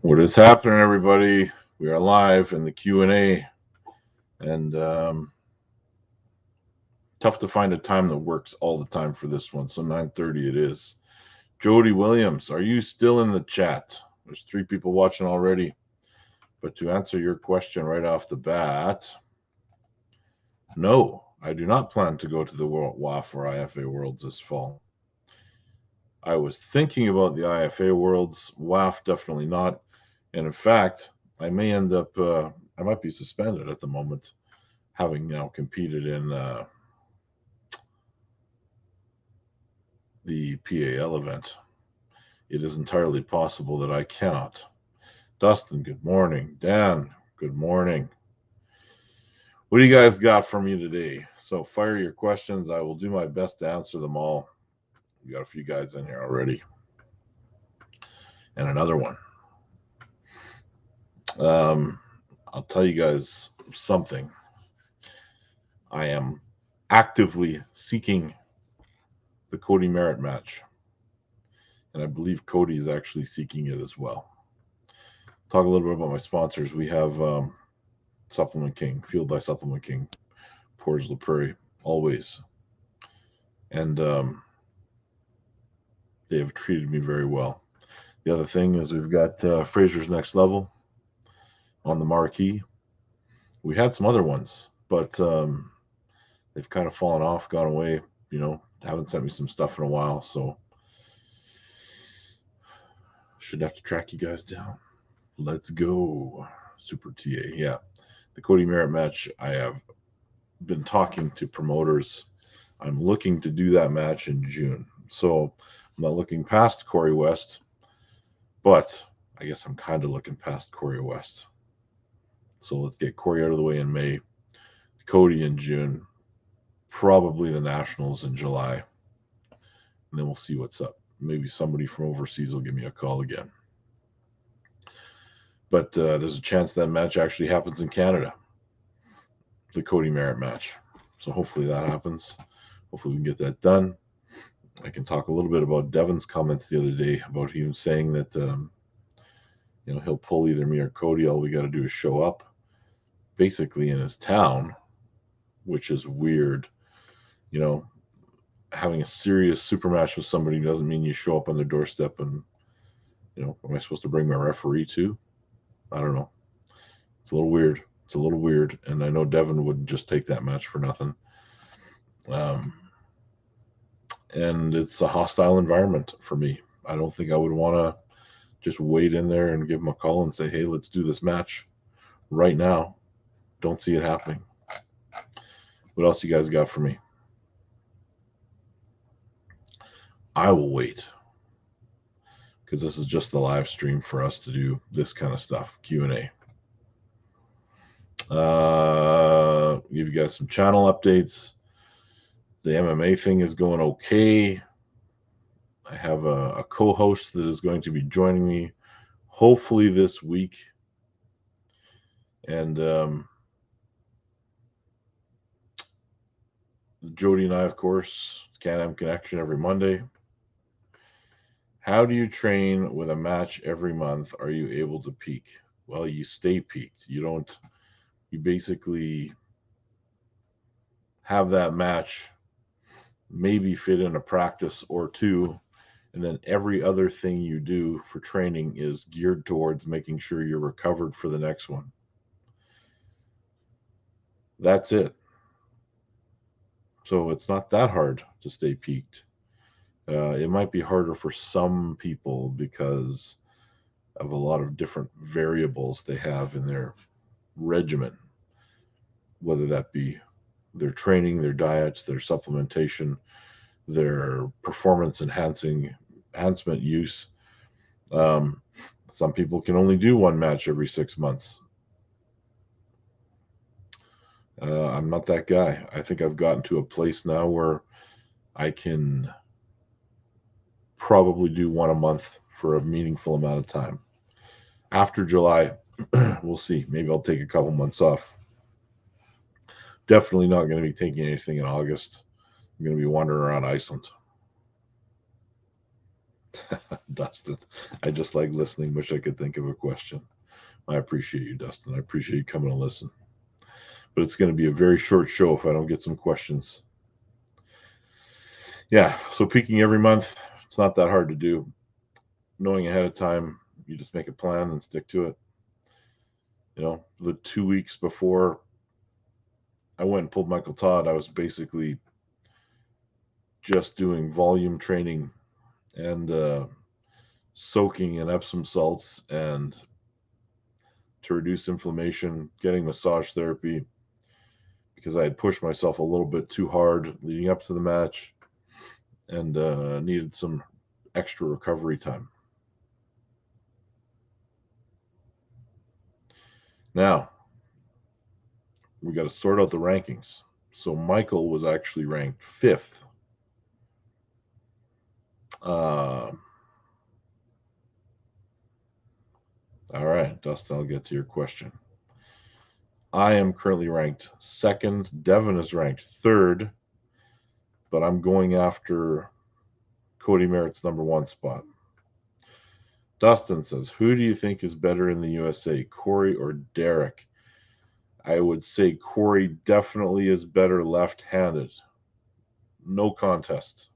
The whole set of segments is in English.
What is happening, everybody? We are live in the Q&A, and tough to find a time that works all the time for this one. So 9:30 it is. Jody Williams, are you still in the chat? There's 3 people watching already. But to answer your question right off the bat, no, I do not plan to go to the WAF or IFA Worlds this fall. I was thinking about the IFA Worlds, WAF definitely not. And in fact, I may end up, I might be suspended at the moment, having now competed in the PAL event. It is entirely possible that I cannot. Dustin, good morning. Dan, good morning. What do you guys got for me today? So fire your questions. I will do my best to answer them all. We got a few guys in here already. And another one. I'll tell you guys something. I am actively seeking the Cody Merritt match. And I believe Cody is actually seeking it as well. Talk a little bit about my sponsors. We have Supplement King, Fueled by Supplement King, Portage La Prairie, always. And they have treated me very well. The other thing is we've got Fraser's Next Level on the marquee. We had some other ones, but they've kind of fallen off, gone away. Haven't sent me some stuff in a while, so should have to track you guys down. Let's go. Super TA. Yeah. The Cody Merritt match, I have been talking to promoters. I'm looking to do that match in June. So I'm not looking past Corey West, but I guess I'm kind of looking past Corey West. So let's get Corey out of the way in May, Cody in June, probably the Nationals in July, and then we'll see what's up. Maybe somebody from overseas will give me a call again. But there's a chance that match actually happens in Canada, the Cody Merritt match. So hopefully that happens. Hopefully we can get that done. I can talk a little bit about Devin's comments the other day about him saying that he'll pull either me or Cody. All we got to do is show up, basically in his town, which is weird. Having a serious super match with somebody doesn't mean you show up on their doorstep and am I supposed to bring my referee too? I don't know. It's a little weird. And I know Devin would just take that match for nothing. And it's a hostile environment for me. I don't think I would want to just wait in there and give him a call and say, hey, let's do this match right now. Don't see it happening. What else you guys got for me? I will wait, because this is just the live stream for us to do this kind of stuff, Q&A. Give you guys some channel updates. The MMA thing is going okay. I have a co-host that is going to be joining me hopefully this week. And Jody and I, of course, Can-Am Connection every Monday. How do you train with a match every month? Are you able to peak? Well, you stay peaked. You basically have that match maybe fit in a practice or two, and then every other thing you do for training is geared towards making sure you're recovered for the next one. That's it. So it's not that hard to stay peaked. It might be harder for some people because of a lot of different variables they have in their regimen, whether that be their training, their diets, their supplementation, their performance enhancement use. Some people can only do one match every 6 months. I'm not that guy. I think I've gotten to a place now where I can probably do one a month for a meaningful amount of time. After July, we'll see. Maybe I'll take a couple months off. Definitely not going to be taking anything in August. I'm going to be wandering around Iceland. Dustin. I just like listening. Wish I could think of a question. I appreciate you, Dustin. I appreciate you coming to listen. But it's going to be a very short show if I don't get some questions. Yeah, so peaking every month, it's not that hard to do. Knowing ahead of time, you just make a plan and stick to it. You know, the 2 weeks before I went and pulled Michael Todd, I was basically just doing volume training and soaking in Epsom salts and to reduce inflammation, getting massage therapy because I had pushed myself a little bit too hard leading up to the match and needed some extra recovery time. Now, we got to sort out the rankings. So Michael was actually ranked 5th. All right, Dustin, I'll get to your question. I am currently ranked 2nd. Devin is ranked 3rd, but I'm going after Cody Merritt's number 1 spot. Dustin says, who do you think is better in the USA, Corey or Derek? I would say Corey definitely is better left-handed. No contest.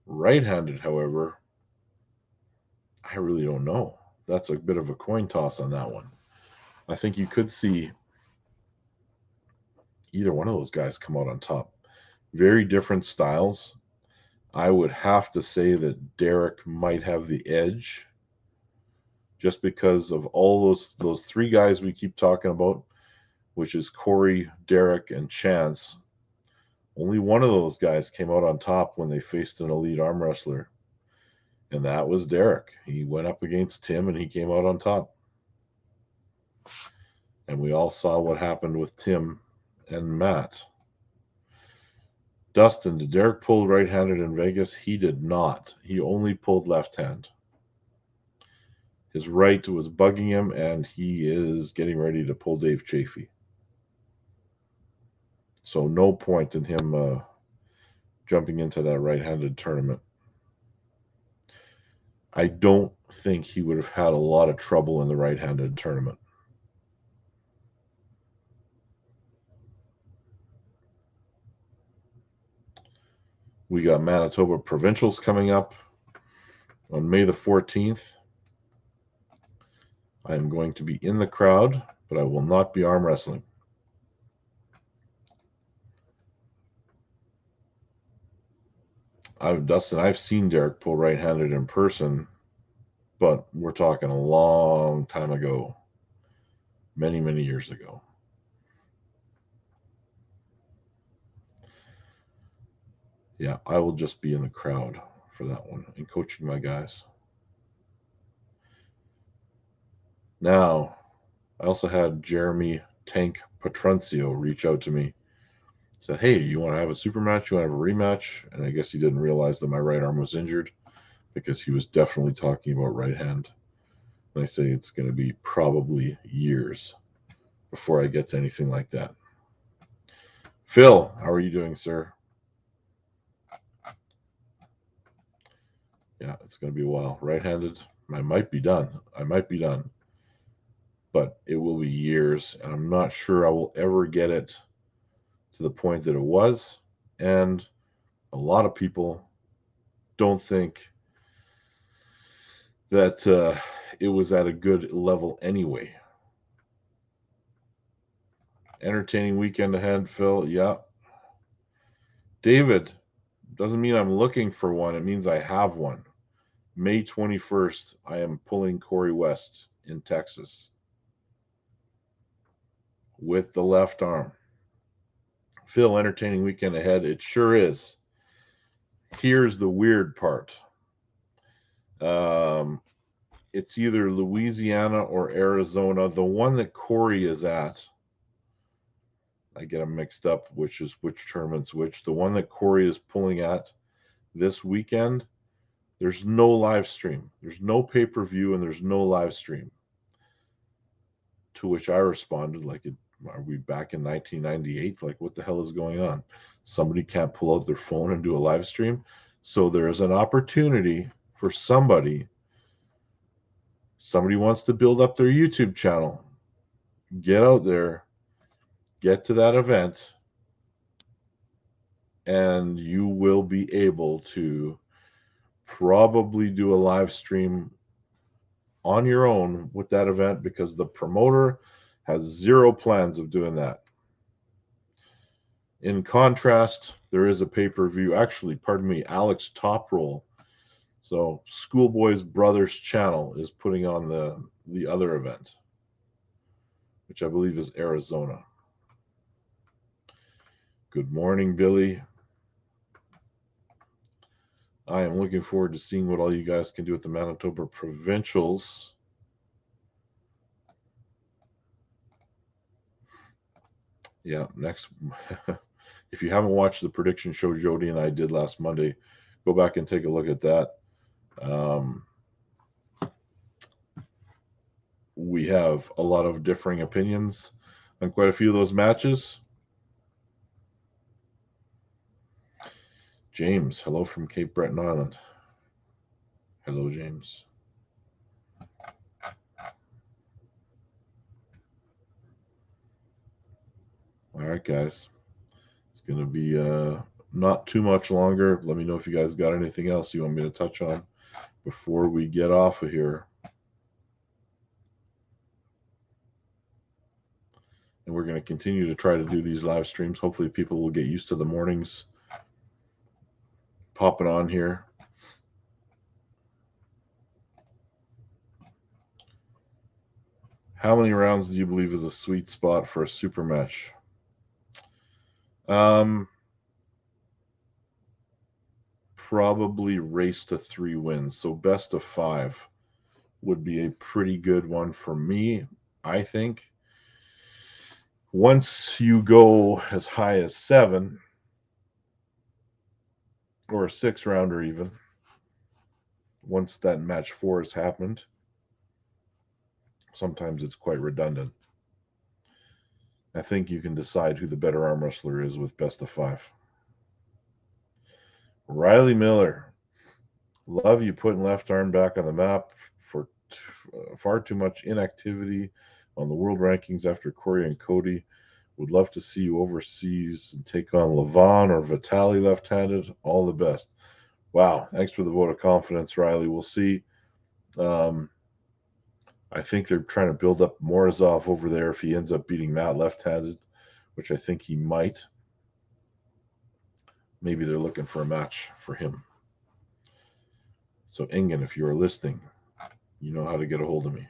Right-handed, however, I really don't know. That's a bit of a coin toss on that one. I think you could see either one of those guys come out on top. Very different styles. I would have to say that Derek might have the edge just because of all those 3 guys we keep talking about, which is Corey, Derek, and Chance. Only one of those guys came out on top when they faced an elite arm wrestler, and that was Derek. He went up against Tim, and he came out on top. And we all saw what happened with Tim and Matt. Dustin, did Derek pull right-handed in Vegas? He did not. He only pulled left hand. His right was bugging him, and he is getting ready to pull Dave Chafee. So no point in him jumping into that right-handed tournament. I don't think he would have had a lot of trouble in the right-handed tournament. We got Manitoba Provincials coming up on May the 14th. I am going to be in the crowd, but I will not be arm wrestling. Dustin, I've seen Derek pull right-handed in person, but we're talking a long time ago. Many, many years ago. Yeah, I will just be in the crowd for that one and coaching my guys. Now, I also had Jeremy Tank Petruncio reach out to me. Said, hey, you want to have a super match? You want to have a rematch? And I guess he didn't realize that my right arm was injured because he was definitely talking about right hand. And I say it's going to be probably years before I get to anything like that. Phil, how are you doing, sir? Yeah, it's going to be a while. Right-handed, I might be done. But it will be years, and I'm not sure I will ever get it to the point that it was. And a lot of people don't think that it was at a good level anyway. Entertaining weekend ahead, Phil. Yeah. David, doesn't mean I'm looking for one. It means I have one. May 21st, I am pulling Corey West in Texas with the left arm. Phil, entertaining weekend ahead. It sure is. Here's the weird part. It's either Louisiana or Arizona. The one that Corey is at, I get them mixed up, which tournament's which. The one that Corey is pulling at this weekend, there's no live stream. There's no pay-per-view, and there's no live stream. To which I responded, like, are we back in 1998? Like, what the hell is going on? Somebody can't pull out their phone and do a live stream? So there is an opportunity for somebody wants to build up their YouTube channel, get out there, get to that event, and you will be able to probably do a live stream on your own with that event, because the promoter has zero plans of doing that. In contrast, there is a pay-per-view, actually, pardon me, Alex Top Roll. So Schoolboy's brother's channel is putting on the other event, which I believe is Arizona. Good morning, Billy. I am looking forward to seeing what all you guys can do at the Manitoba Provincials. Yeah, next. If you haven't watched the prediction show Jody and I did last Monday, go back and take a look at that. We have a lot of differing opinions on quite a few of those matches. James, hello from Cape Breton Island. Hello, James. All right, guys. It's going to be not too much longer. Let me know if you guys got anything else you want me to touch on before we get off of here. And we're going to continue to try to do these live streams. Hopefully people will get used to the mornings popping on here. How many rounds do you believe is a sweet spot for a super match? Probably race to 3 wins. So best of 5 would be a pretty good one for me, I think. Once you go as high as 7 or a 6-rounder even, once that match 4 has happened, sometimes it's quite redundant. I think you can decide who the better arm wrestler is with best of 5. Riley Miller, love you putting left arm back on the map for far too much inactivity on the world rankings after Corey and Cody. Would love to see you overseas and take on Levon or Vitali left-handed. All the best. Wow, thanks for the vote of confidence, Riley. We'll see. I think they're trying to build up Morozov over there if he ends up beating Matt left-handed, which I think he might. Maybe they're looking for a match for him. So, Ingen, if you are listening, you know how to get a hold of me.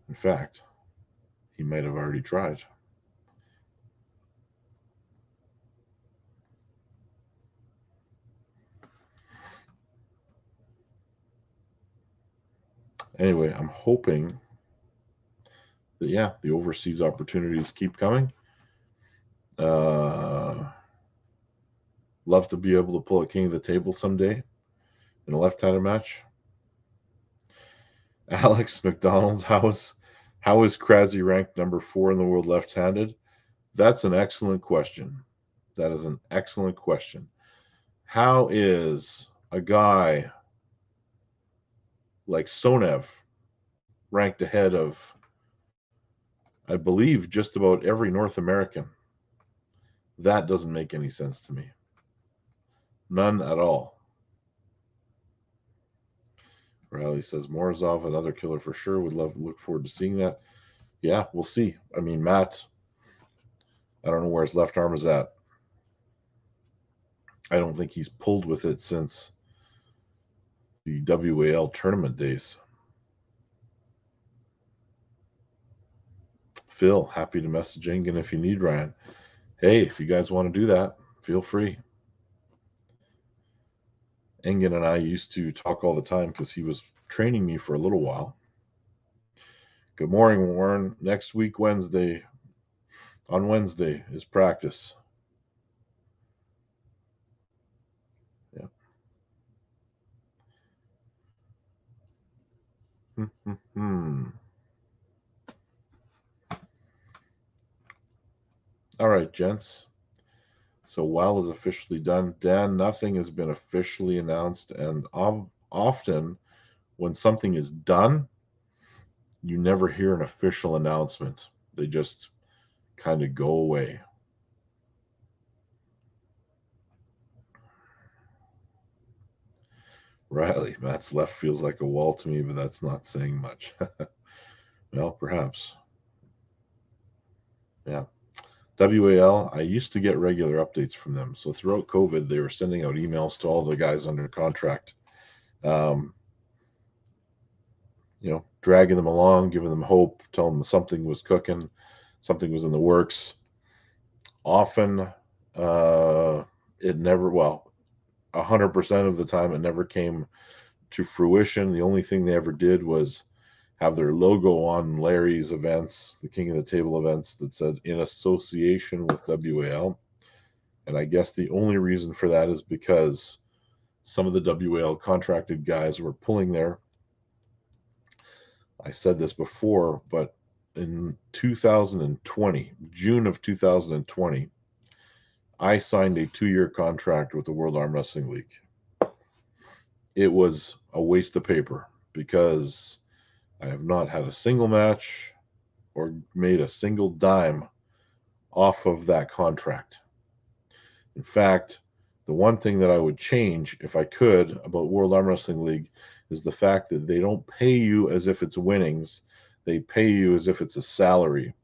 In fact, he might have already tried. Anyway, I'm hoping that, yeah, the overseas opportunities keep coming. Love to be able to pull a king of the table someday in a left-handed match. Alex McDonald, how is Krasny ranked number 4 in the world left-handed? That's an excellent question. That is an excellent question. How is a guy like Sonev ranked ahead of, I believe, just about every North American? That doesn't make any sense to me. None at all. Riley says Morozov, another killer for sure. Would look forward to seeing that. Yeah, we'll see. I mean, Matt, I don't know where his left arm is at. I don't think he's pulled with it since the UAWL tournament days. Phil, happy to message Ingen if you need, Ryan. Hey, if you guys want to do that, feel free. Ingen and I used to talk all the time because he was training me for a little while. Good morning, Warren. Next week, Wednesday, on Wednesday, is practice. Yeah. All right, gents. So WOW is officially done. Dan, nothing has been officially announced, and often when something is done, you never hear an official announcement. They just kind of go away. Riley, Matt's left feels like a wall to me, but that's not saying much. Well, perhaps. Yeah. WAL, I used to get regular updates from them. So throughout COVID, they were sending out emails to all the guys under contract, um, dragging them along, giving them hope, telling them something was cooking, something was in the works. Often, it never, well, 100% of the time, it never came to fruition. The only thing they ever did was have their logo on Larry's events, the King of the Table events, that said in association with WAL. And I guess the only reason for that is because some of the WAL contracted guys were pulling there. I said this before, but in 2020, June of 2020, I signed a 2-year contract with the World Arm Wrestling League. It was a waste of paper because I have not had a single match or made a single dime off of that contract. In fact, the one thing that I would change if I could about World Arm Wrestling League is the fact that they don't pay you as if it's winnings. They pay you as if it's a salary.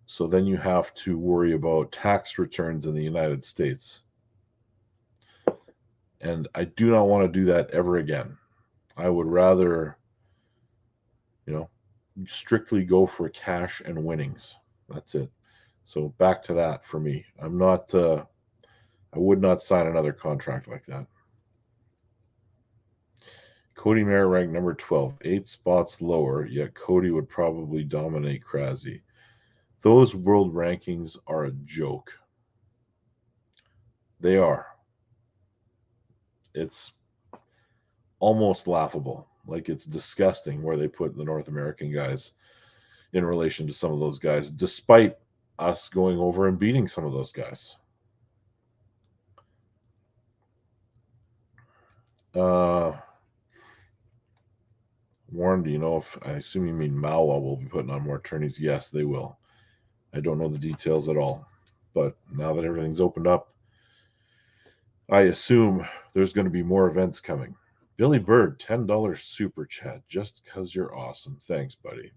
So then you have to worry about tax returns in the United States. And I do not want to do that ever again. I would rather, strictly go for cash and winnings. That's it. So back to that for me. I would not sign another contract like that. Cody Merritt ranked number 12, 8 spots lower, yet Cody would probably dominate Krasny. Those world rankings are a joke. They are. It's almost laughable. Like, it's disgusting where they put the North American guys in relation to some of those guys, despite us going over and beating some of those guys. Warren, do you know if, I assume you mean Mawa will be putting on more tourneys? Yes, they will. I don't know the details at all. But now that everything's opened up, I assume there's going to be more events coming. Billy Bird, $10 super chat, just because you're awesome. Thanks, buddy.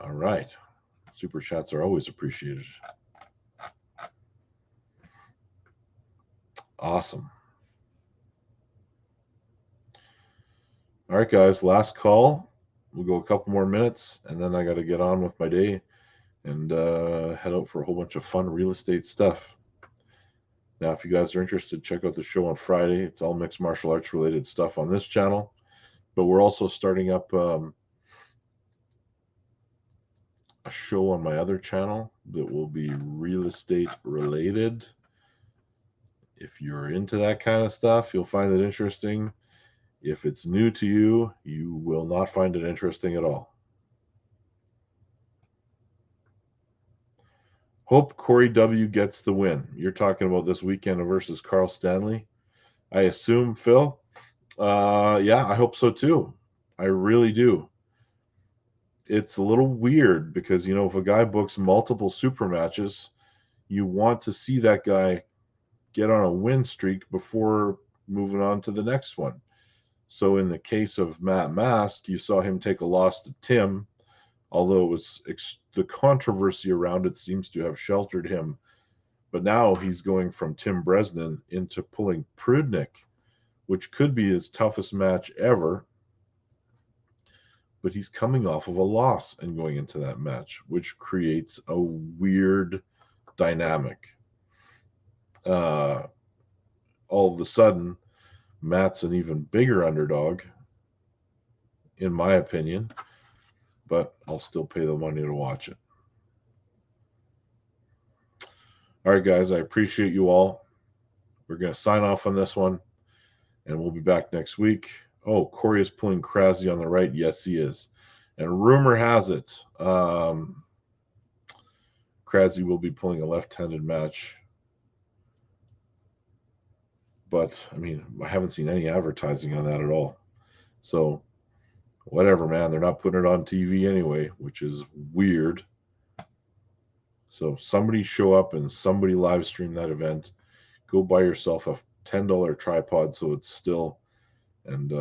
All right. Super chats are always appreciated. Awesome. All right, guys, last call. We'll go a couple more minutes, and then I got to get on with my day and head out for a whole bunch of fun real estate stuff. Now, if you guys are interested, check out the show on Friday. It's all mixed martial arts related stuff on this channel. But we're also starting up a show on my other channel that will be real estate related. If you're into that kind of stuff, you'll find it interesting. If it's new to you, you will not find it interesting at all. Hope Corey W. gets the win. You're talking about this weekend versus Carl Stanley, I assume, Phil? Yeah, I hope so too. I really do. It's a little weird because, if a guy books multiple super matches, you want to see that guy get on a win streak before moving on to the next one. So in the case of Matt Mask, you saw him take a loss to Tim, although it was the controversy around it seems to have sheltered him. But now he's going from Tim Bresnan into pulling Prudnick, which could be his toughest match ever. But he's coming off of a loss and going into that match, which creates a weird dynamic. All of a sudden, Matt's an even bigger underdog, in my opinion, but I'll still pay the money to watch it. All right, guys, I appreciate you all. We're going to sign off on this one, and we'll be back next week. Oh, Corey is pulling Krasny on the right. Yes, he is. And rumor has it, Krasny will be pulling a left-handed match. But, I mean, I haven't seen any advertising on that at all. So, whatever, man. They're not putting it on TV anyway, which is weird. So, somebody show up and somebody live stream that event. Go buy yourself a $10 tripod so it's still, and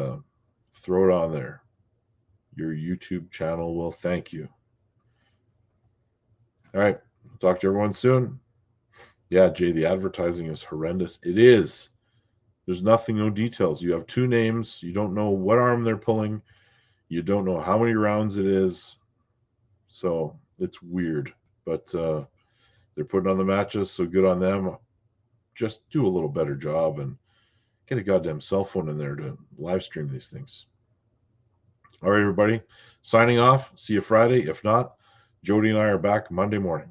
throw it on there. Your YouTube channel will thank you. All right. Talk to everyone soon. Yeah, Jay, the advertising is horrendous. It is. There's nothing, no details. You have two names. You don't know what arm they're pulling. You don't know how many rounds it is. So it's weird. But they're putting on the matches, so good on them. Just do a little better job and get a goddamn cell phone in there to live stream these things. All right, everybody. Signing off. See you Friday. If not, Jody and I are back Monday morning.